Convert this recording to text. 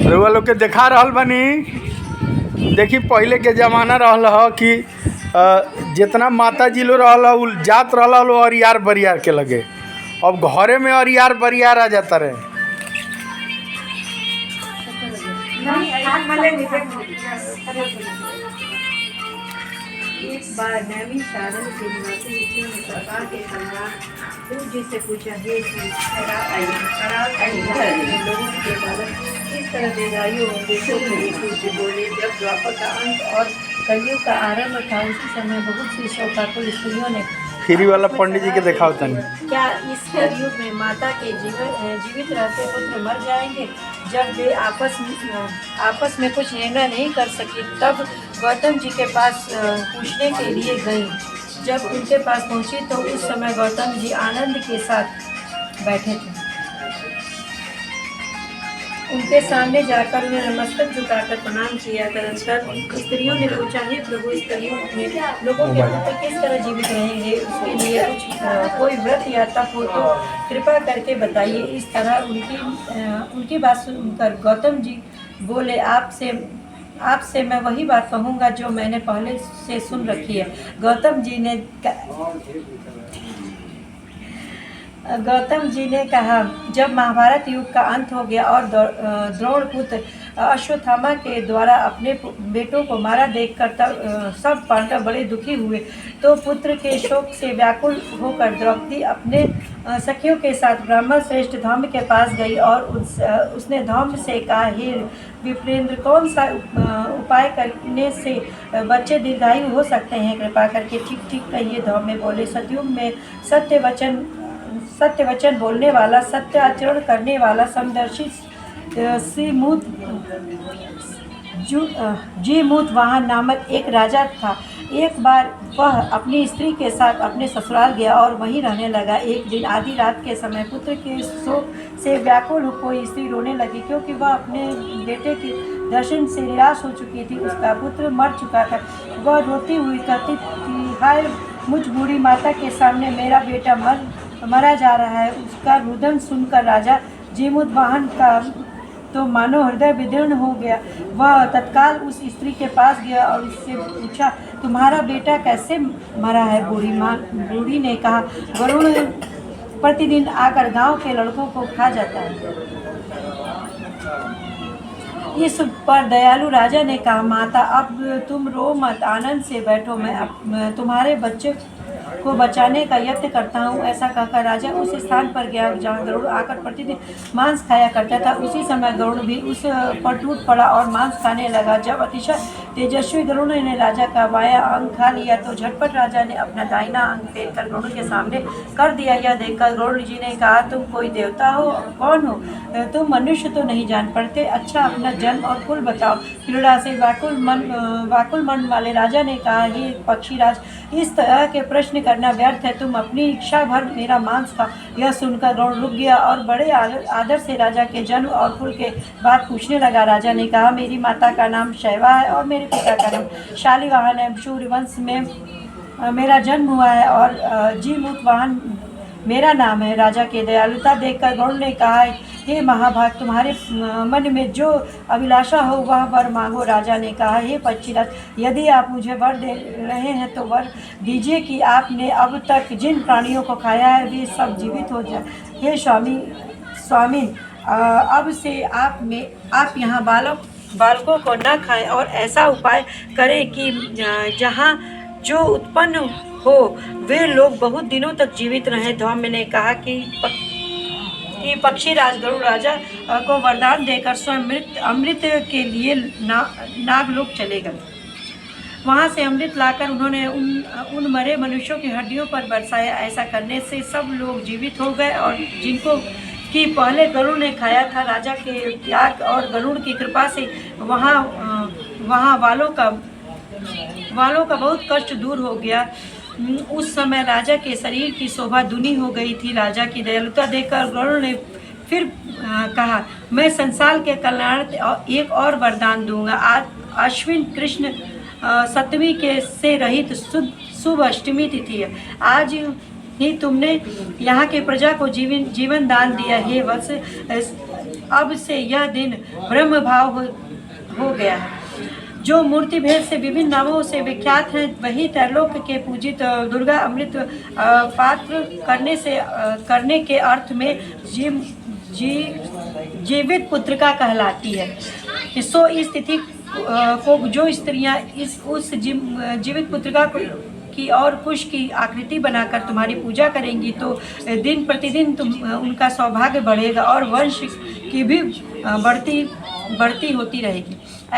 रउआ लोग के देखा रहल बानी। देखी पहले के ज़माना रहल ह कि जितना माता जी लोग रहल उ जात रहल लो अरियार बरियार के लगे। अब घरे में अरियार बरियार आ जाता रहे। एक बार नैमी साधन के निवासी ऋषियों ने सरकार के सम्राट सूर्य से पूछा, हे लोगों के बालक किस तरह दीर्घायु होंगे? सूर्य बोले, जब द्वापर का अंत और कलयुग का आरंभ था उसी समय बहुत सी शोकाकुल स्त्रियों ने फ्री वाला पंडित जी के देखा होता नहीं। क्या इस कलयुग में माता के जीवित रहते पुत्र मर जाएंगे? जब वे आपस में कुछ निर्णय नहीं कर सकी तब गौतम जी के पास पूछने के लिए गई। जब उनके पास पहुंची तो उस समय गौतम जी आनंद के साथ बैठे थे। उनके सामने जाकर उन्हें मस्तक झुकाकर प्रणाम किया। तदनंतर स्त्रियों ने पूछा, हे प्रभु, इस कलयुग में लोगों के पुत्र किस तरह जीवित रहेंगे? उसके लिए कोई व्रत या तप हो तो कृपा करके बताइए। इस तरह उनकी बात सुनकर गौतम जी बोले, आपसे मैं वही बात कहूँगा जो मैंने पहले से सुन रखी है। गौतम जी ने कहा, जब महाभारत युग का अंत हो गया और द्रोण पुत्र अश्वत्थामा के द्वारा अपने बेटों को मारा देखकर तब सब पांडव बड़े दुखी हुए। तो पुत्र के शोक से व्याकुल होकर द्रौपदी अपने सखियों के साथ ब्राह्मण श्रेष्ठ धौम्य के पास गई और उसने धौम्य से कहा, हे विप्रेंद्र, कौन सा उपाय करने से बच्चे दीर्घायु हो सकते हैं? कृपा करके ठीक ठीक कहिए। धौम्य बोले, सतयुग में सत्य वचन बोलने वाला, सत्य आचरण करने वाला, समदर्शी जीमूत वाहन नामक एक राजा था। एक बार वह अपनी स्त्री के साथ अपने ससुराल गया और वहीं रहने लगा। एक दिन आधी रात के समय पुत्र के शोक से व्याकुल कोई स्त्री रोने लगी, क्योंकि वह अपने बेटे के दर्शन से निराश हो चुकी थी। उसका पुत्र मर चुका था। वह रोती हुई कहती थी, हाय मुझ बूढ़ी माता के सामने मेरा बेटा मरा जा रहा है। उसका रुदन सुनकर राजा जीमूत वाहन का तो मानो हृदय विदीर्ण हो गया। वह तत्काल उस स्त्री के पास गया और उससे पूछा, तुम्हारा बेटा कैसे मरा है? बूढ़ी ने कहा, वरुण प्रतिदिन आकर गांव के लड़कों को खा जाता है। इस पर दयालु राजा ने कहा, माता अब तुम रो मत, आनंद से बैठो, मैं तुम्हारे बच्चे को बचाने का यत्न करता हूँ। ऐसा कहकर राजा उस स्थान पर गया जहाँ गरुड़ आकर प्रतिदिन मांस खाया करता था। उसी समय गरुड़ भी उस पर टूट पड़ा और मांस खाने लगा। जब अतिशय तेजस्वी गरुड़ ने राजा का बायां अंग खा लिया तो झटपट राजा ने अपना दाहिना अंग फेर कर गरुड़ के सामने कर दिया। यह देखकर गरुड़ जी ने कहा, तुम कोई देवता हो? कौन हो तुम? मनुष्य तो नहीं जान पड़ते। अच्छा, अपना जन्म और कुल बताओ। पीड़ा से व्याकुल मन वाले राजा ने कहा, हे पक्षीराज, इस तरह के प्रश्न करना व्यर्थ है। तुम अपनी इच्छा भर मेरा मांस खाओ। यह सुनकर गरुड़ रुक गया और बड़े आदर से राजा के जन्म और कुल के बात पूछने लगा। राजा ने कहा, मेरी माता का नाम शैवा है और मेरे पिता का नाम शालिवाहन है। सूर्यवंश में मेरा जन्म हुआ है और जीमूत वाहन मेरा नाम है। राजा के दयालुता देखकर गरुड़ ने कहा, हे महाभाग, तुम्हारे मन में जो अभिलाषा हो वह वर मांगो। राजा ने कहा, हे पक्षीराज, यदि आप मुझे वर दे रहे हैं तो वर दीजिए कि आपने अब तक जिन प्राणियों को खाया है वे सब जीवित हो जाए। हे स्वामी, अब से आप यहाँ बालकों को न खाएं और ऐसा उपाय करें कि जहाँ जो उत्पन्न हो वे लोग बहुत दिनों तक जीवित रहें। धौम्य ने कहा कि पक्षीराज गरुड़ राजा को वरदान देकर स्वयं अमृत के लिए नागलोक चले गए। वहाँ से अमृत लाकर उन्होंने उन मरे मनुष्यों की हड्डियों पर बरसाया। ऐसा करने से सब लोग जीवित हो गए और जिनको कि पहले गरुड़ ने खाया था, राजा के त्याग और गरुड़ की कृपा से वहाँ वालों का बहुत कष्ट दूर हो गया। उस समय राजा के शरीर की शोभा दुनी हो गई थी। राजा की दयालुता देखकर गरुड़ ने फिर कहा, मैं संसार के कल्याण एक और वरदान दूंगा। अश्विन कृष्ण सप्तमी के से रहित शुभ अष्टमी तिथि है। आज ही तुमने यहाँ के प्रजा को जीवन दान दिया। हे वत्स, अब से यह दिन ब्रह्म भाव हो गया है। जो मूर्ति भेद से विभिन्न नामों से विख्यात हैं, वही त्रैलोक के पूजित दुर्गा अमृत पात्र करने के अर्थ में जीवित पुत्रिका कहलाती है। सो इस तिथि को जो स्त्रियां उस जीवित पुत्रिका की और कुश की आकृति बनाकर तुम्हारी पूजा करेंगी तो दिन प्रतिदिन उनका सौभाग्य बढ़ेगा और वंश की भी बढ़ती होती रहेगी।